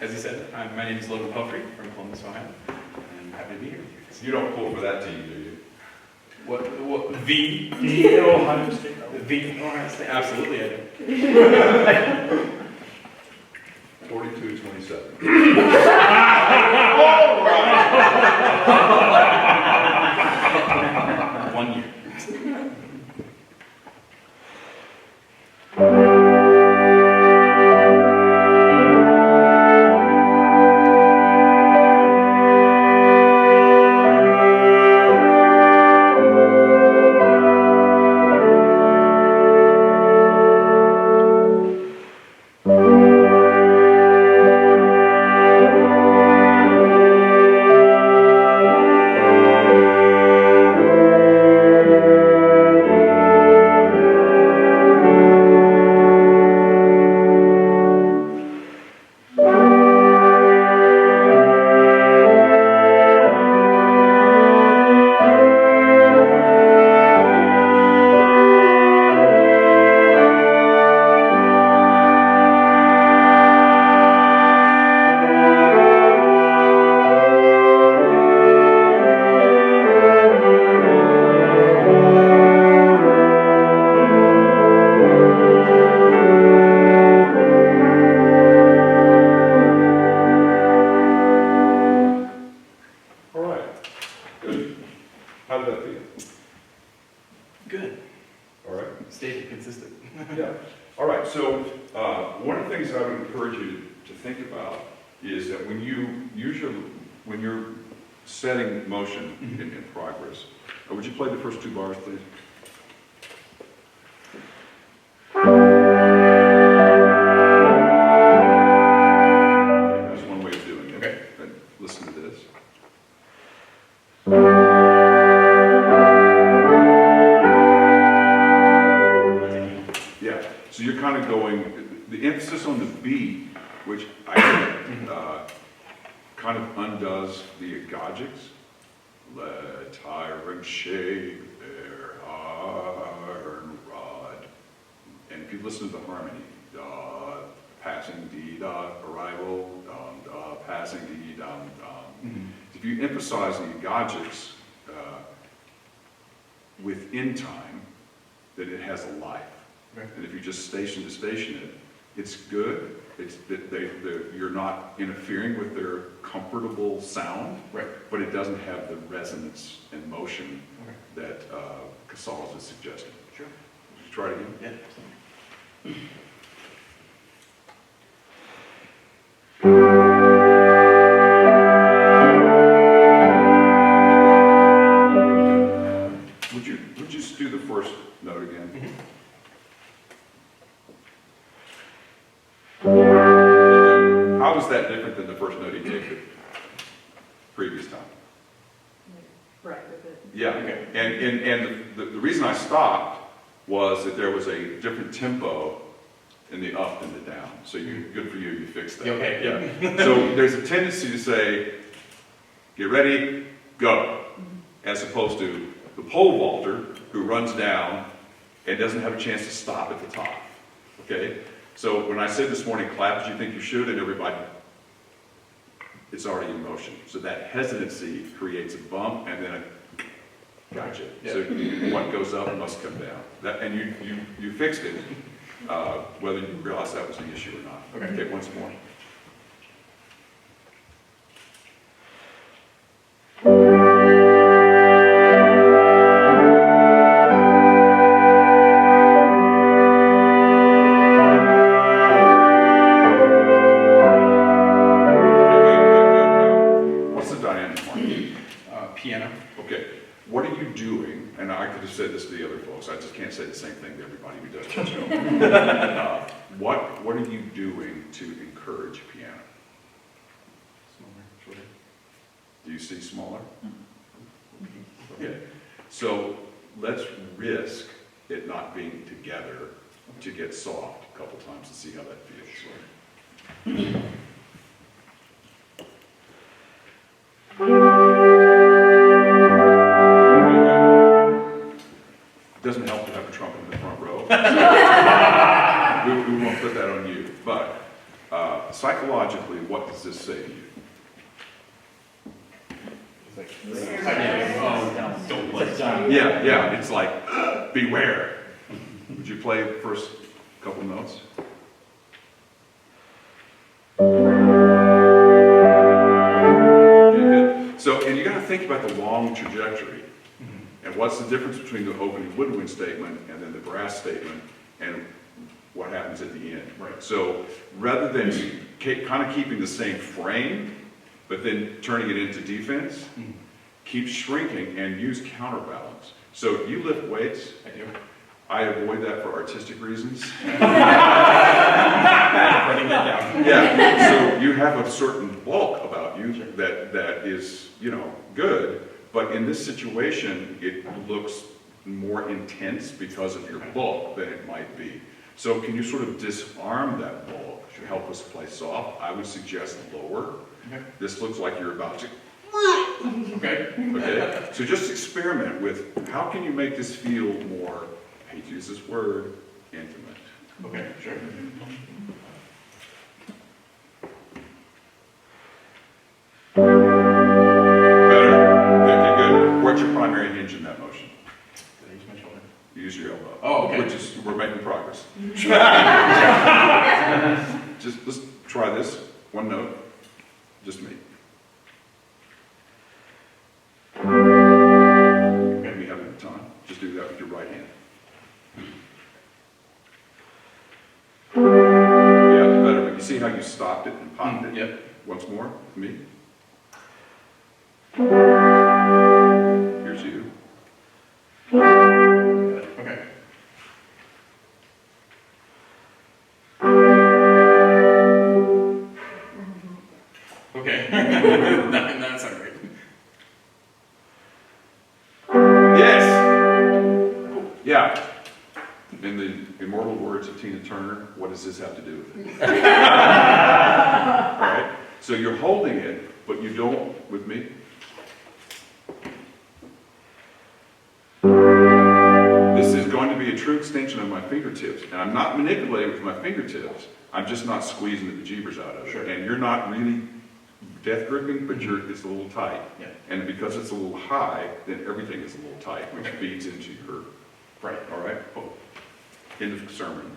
As I said, my name is Logan Puffrey from Columbus, Ohio, and I'm happy to be here with you guys. You don't pull for that team, do you? What, the The Ohio State. Ohio State? Absolutely, I do. 42-27. One year. Good. All right. Stayed consistent. Yeah. All right. So one of the things I would encourage you to think about is that when you're setting motion in progress, would you play the first two bars, please? That's one way of doing it. Okay. And listen to this. Yeah, so you're kind of going, the emphasis on the beat, which I think kind of undoes the agogics. Let tyrants shake their iron rod. And if you listen to the harmony, da, passing dee da, arrival, dum da, passing dee dum dum. If you emphasize the agogics within time, then it has a life. Okay. And if you just station to station it, it's good. It's that you're not interfering with their comfortable sound, Right. but it doesn't have the resonance and motion Okay. that Casals is suggesting. Sure. Try it again. Yeah. Would you just do the first note again? How was that different than the first note he gave the previous time? Right with it. Yeah, Okay. and the reason I stopped was that there was a different tempo in the up and the down. So good for you, you fixed that. Okay, yeah. So there's a tendency to say, get ready, go, as opposed to the pole vaulter who runs down and doesn't have a chance to stop at the top, okay? So when I said this morning, clap as you think you should, and everybody, it's already in motion. So that hesitancy creates a bump and then a gotcha. Yeah. So what goes up must come down. And you fixed it, whether you realize that was the issue or not. Okay. Once more. What's the dynamic mark? Piano. Okay, what are you doing? And I could have said this to the other folks. I just can't say the same thing to everybody who does this show. What are you doing to encourage piano? Smaller, shorter. Do you see smaller? Okay, so let's risk it not being together to get soft a couple times and see how that feels. It doesn't help to have a trumpet in the front row. we won't put that on you. But psych psychologically, what does this say to you? Don't let Yeah, it's like, beware. Would you play the first couple notes? Good. So, and you got to think about the long trajectory. And what's the difference between the opening woodwind statement and then the brass statement and what happens at the end? Right. So rather than kind of keeping the same frame, but then turning it into defense, keep shrinking and use counterbalance. So you lift weights. I do. I avoid that for artistic reasons. Writing that down. Yeah, so you have a certain bulk about you that is, good, but in this situation, it looks more intense because of your bulk than it might be. So can you sort of disarm that bulk to help us play soft? I would suggest lower. Okay. This looks like you're about to. Okay. Okay, so just experiment with how can you make this feel more, I hate to use this word, intimate. Okay, sure. Better? Okay, good. What's your primary hinge in that motion? Did I use my shoulder? You use your elbow. Oh, okay. Which is, we're making progress. Just, let's try this. One note. Just me. Okay. We have enough time. Just do that with your right hand. Yeah, better. But you see how you stopped it and popped it? Yep. Once more, me. Here's you. Okay. Okay. That's all right. Yes! Yeah. In the immortal words of Tina Turner, what does this have to do with it? All right? So you're holding it, but you don't, with me? This is going to be a true extension of my fingertips. And I'm not manipulating with my fingertips. I'm just not squeezing the bejeebers out of it. Sure. And you're not really death gripping, but it's a little tight. Yeah. And because it's a little high, then everything is a little tight, which feeds into your, Right. all right? End of sermon.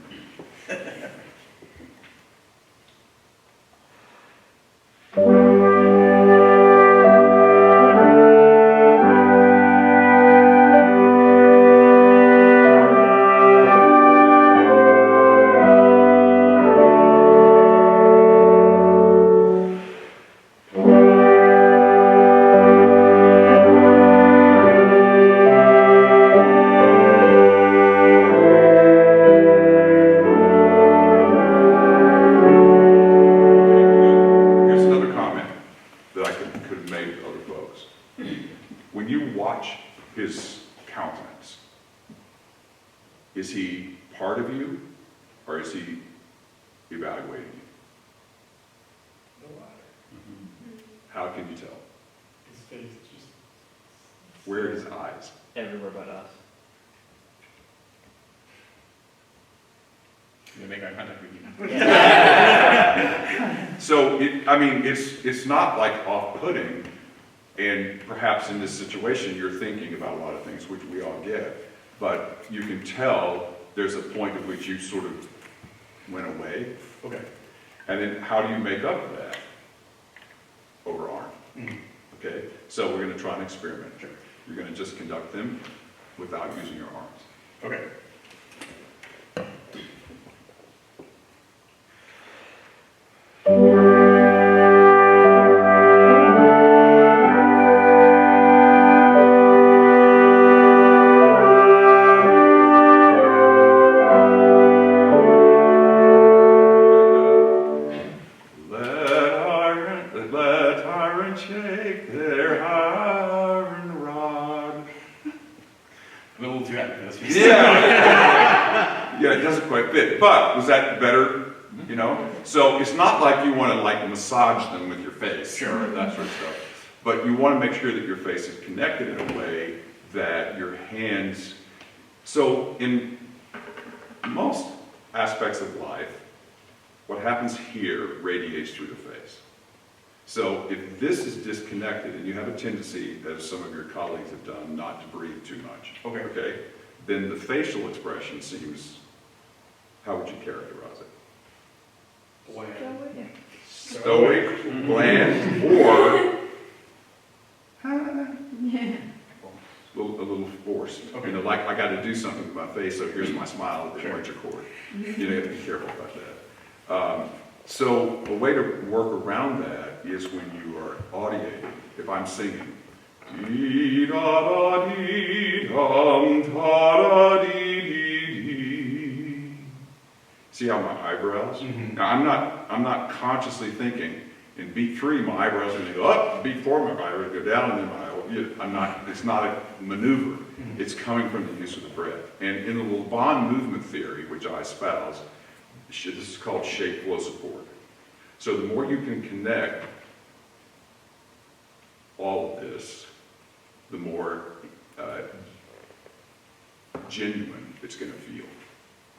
Here's another comment that I could have made to other folks. When you watch his countenance, is he part of you or is he evaluating you? How can you tell? His face just. Where are his eyes? Everywhere but us. You make eye contact with you. So, it's not like off-putting, and perhaps in this situation you're thinking about a lot of things, which we all get, but you can tell there's a point at which you sort of went away, Okay. and then how do you make up for that? Over arm. Mhm. Okay, so we're going to try an experiment. You're going to just conduct them without using your arms. Okay. Let iron shake their iron rod. I'm a little too happy for this piece. Yeah. Yeah, it doesn't quite fit. But was that better? So it's not like you want to massage them with your face or that sort of stuff. But you want to make sure that your face is connected in a way that your hands. So in most aspects of life, what happens here radiates through the face. So if this is disconnected, and you have a tendency, as some of your colleagues have done, not to breathe too much, Okay. then the facial expression seems, how would you characterize it? Bland. Stoic, bland, or a little forced. Okay. You know, like I got to do something with my face, so here's my smile at the puncture cord. You know, you have to be careful about that. So a way to work around that is when you are audiating. If I'm singing, dee da da dee dum da da dee dee dee. See how my eyebrows? Mhm. Now I'm not consciously thinking. In beat 3, my eyebrows are going to go up. Beat 4, my eyebrows go down, and then I'm not. It's not a maneuver. It's coming from the use of the breath. And in the Laban movement theory, which I espouse, this is called shape flow support. So the more you can connect all of this, the more genuine it's going to feel,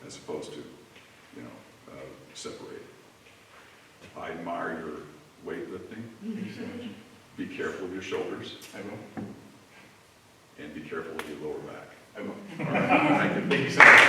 as opposed to, separated. I admire your weightlifting. Thank you so much. Be careful of your shoulders, I will. and be careful of your lower back. I will. Thank you. Thank you so much.